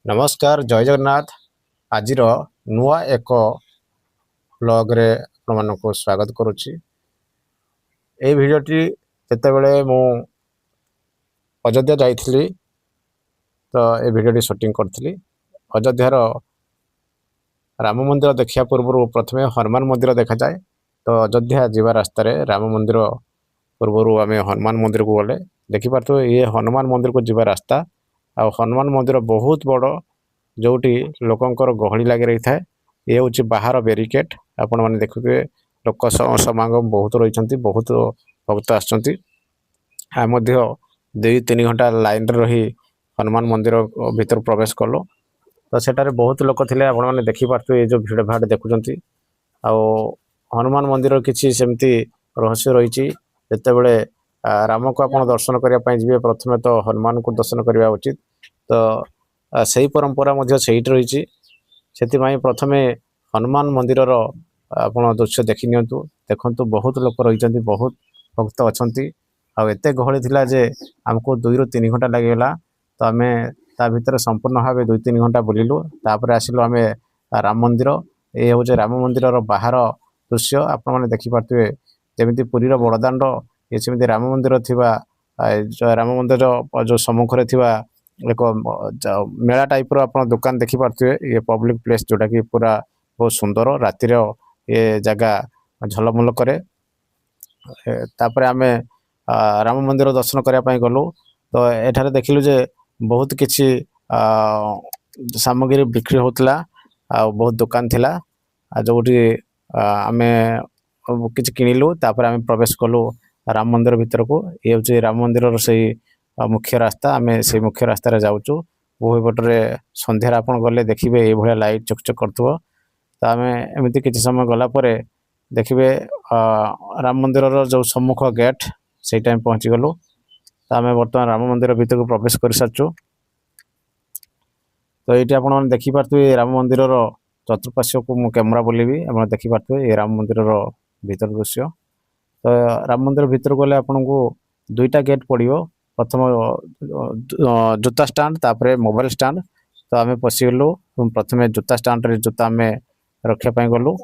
नमस्कार जय जगन्नाथ। आज नुआ एक ब्लॉग रे आपको स्वागत करुच्ची। ये भिडियोटी जितेबले मु अयोध्या जाइली तो ये भिडियोटी शूटिंग करी। अयोध्यार राम मंदिर देखा पूर्व प्रथम हनुमान मंदिर देखा जाए। तो अयोध्या जीवा रास्तार राम मंदिर पूर्व आम हनुमान मंदिर को गले देखिपे ये हनुमान मंदिर को जीवा रास्ता। आ हनुमान मंदिर बहुत बड़ जोटी लोकंर गहली लगी रही है। ये हूँ बाहर बेरिकेड। आपण मैंने देखुए लोक समागम बहुत रही, बहुत भक्त आम दुई तीन घंटा लाइन रही हनुमान मंदिर भीतर प्रवेश कलु। तो सेठारे बहुत लोक थे। आपण मैंने देखिपे ये जो भिड़ भाड़ देखुं हनुमान मंदिर किसी सेमती रहस्य रही। जितेबले राम को आप दर्शन करने जी प्रथमे तो हनुमान को दर्शन करने उचित। तो से परंपरा रही से प्रथमे हनुमान मंदिर आप दृश्य देखी नियंतु। देखु बहुत लोक रही, बहुत भक्त अच्छा। एत गहली थिला जे आमको 2 ରୁ 3 घंटा लगिगला। तो आम ता भीतर संपूर्ण भाव 2-3 घंटा बुलिलु। तापर आसिलु आम राम मंदिर। ये हूँ राम मंदिर बाहर दृश्य। आपण मैंने देखिपे जमी पुरीर बड़दाण्ड ये सेमती राम मंदिर थिबा राम मंदिर जो सम्मुखें थिबा एक मेला टाइप आप दुकान देखिपे। ये पब्लिक प्लेस जोटा कि पूरा बहुत सुंदर रातिर ये जगह झलमल करे। तापर आम राम मंदिर दर्शन करने गलु। तो एठारे देखिलु जे बहुत किछि सामग्री बिक्री होतला। बहुत दुकान थिला जोटी आम किछि किनिलु। तापर आम प्रवेश कलु राम मंदिर भीतर को। ये हूँ राम मंदिर से मुख्य रास्ता। आम से मुख्य रास्तार जाऊँ। बहुपटे सन्धार आप गले देखिए ये भाया लाइट चकचक कर। तो आम एमती किसी समय गलापर देखिए राम मंदिर जो सम्मुख गेट से टाइम पहुँची गलु। तो आम बर्तमान राम मंदिर भीतर को प्रवेश कर सार्चु। तो ये आप देखिपे राम मंदिर चतुर्पार्श्व को मु कैमेरा बुलेबी आप देखिपे ये राम मंदिर भीतर दृश्य। तो राम मंदिर भीतर गले आपन को 2टा गेट पड़ो। प्रथम जूता स्टाण्ड तापर मोबाइल स्टाण्ड। तो आम पशिगलु प्रथम जूता स्टाण्ड रे जूता आम रखापी गलु।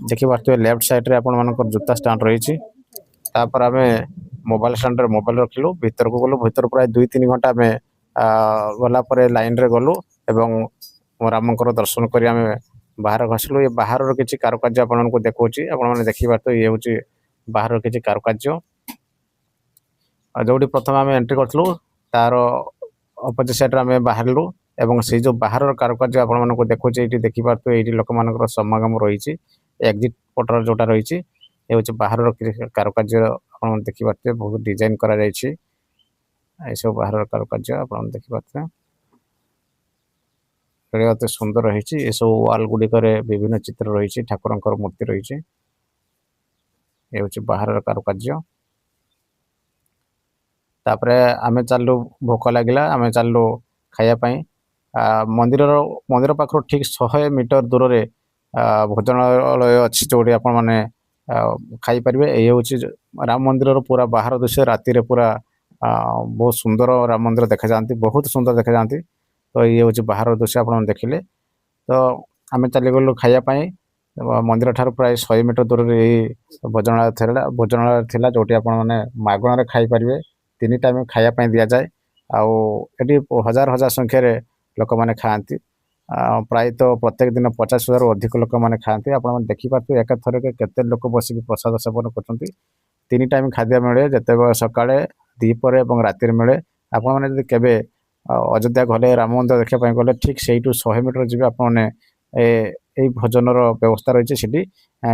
देखिए लेफ्ट साइड आपण मान जूता स्टाण्ड रही। तापर आम मोबाइल स्टाण्ड रे मोबाइल रखिलु। भीतर को गलु। भीतर प्राय 2-3 घंटा आम गलापर लाइन रे गलु एवं रामकर दर्शन कर आम बाहर घसिलु। ये बाहर किसी कारुकार्य आपको देखा आपने देखिए ये हूँ बाहर किसी कारुकार्य जोटी प्रथम आम एंट्री करूँ तार अपोजिट साइड आम बाहर एवं से जो बाहर कारुकार्य आपको देखा ये देखिपे ये लोक मान समागम रही। एक्जिट पटर जोटा रही ये हूँ बाहर कारुकार्य आप देखिपे बहुत डिजाइन कर सब बाहर कारुकार्य आप देखिपे अति सुंदर रही। ये सब वाल गुड़िक विभिन्न चित्र रही। ठाकुर मूर्ति रही। ये हूँ बाहर कारुकार्य। तापर आम चलू भोक लगिला आम चलू खायापाई। मंदिर पाखर ठीक 100 मीटर दूर रे भोजनालय अच्छी जोड़ी आप खाईपर। ये हूँ राम मंदिर पूरा बाहर दृश्य। राति पूरा बहुत सुंदर राम मंदिर देखा जाती, बहुत सुंदर देखा जाती। तो ये हूँ बाहर दृश्य आप देखिले। तो आम चलीगलु खायापाई। मंदिर ठार प्राय 100 मीटर दूर भोजनालय थिला जोटी आप मागणार खाईपर। 3 टाइम खायापाई दि जाए। आठी हजार हजार संख्यार लोक मैंने खाती। प्राय तो प्रत्येक दिन 50,000 रु अधिक लोक मैंने खाती। आप देखिपे एक थर के लोक बसिक प्रसाद सेवन कर। 3 टाइम खाद्य मिले जिते सकाଳେ द्विपहर और रातिर मिले। आपने केवे अयोध्या गले राम मंदिर देखापी गले ठीक से 100 मीटर जी आपने भोजन व्यवस्था रही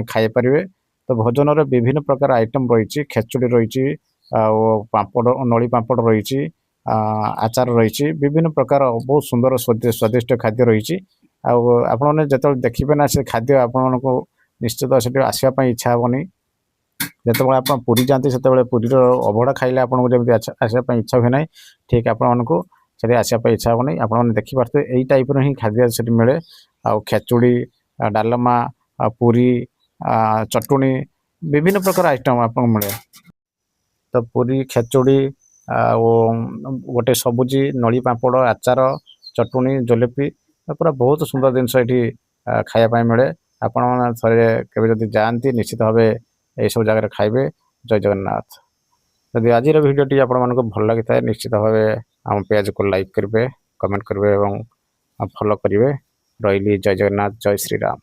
खाईपर। तो भोजन विभिन्न प्रकार आइटम रही। खेचुड़ी रही, पापड़ नली पापड़ रही, आचार रही, विभिन्न प्रकार बहुत सुंदर स्वादिष्ट खाद्य रही। आपने जो देखिए ना से खाद्य आपण को निश्चित से आसवाई इच्छा हेनी। जिते आप पुरी जाती से पुरीर अभड़ा खाइले आपको जमी आसवाई इच्छा हुए ना ठीक आपको से आसवाई इच्छा हेनी। आपने देखिपे यही टाइप ही खाद्य से मिले। खेचुड़ी, डालमा, पुरी, चटुणी विभिन्न प्रकार आइटम आपको मिले। तो पुरी, खेचुड़ी गोटे सबुजी, नली पापड़, आचार, चटुणी, जलेबी ପୁରା ବହୁତ ସୁନ୍ଦର ଜିନିଷ ଏଠି ଖାଇବା ପାଇଁ ମିଳେ। ଆପଣମାନେ ଥରେ କେବେ ଯଦି ଯାଆନ୍ତି ନିଶ୍ଚିତ ଭାବେ ଏଇସବୁ ଜାଗାରେ ଖାଇବେ। ଜୟ ଜଗନ୍ନାଥ। ଯଦି ଆଜିର ଭିଡ଼ିଓଟି ଆପଣମାନଙ୍କୁ ଭଲ ଲାଗିଥାଏ ନିଶ୍ଚିତ ଭାବେ ଆମ ପେଜକୁ ଲାଇକ୍ କରିବେ, କମେଣ୍ଟ କରିବେ ଏବଂ ଫଲୋ କରିବେ। ରହିଲି, ଜୟ ଜଗନ୍ନାଥ, ଜୟ ଶ୍ରୀରାମ।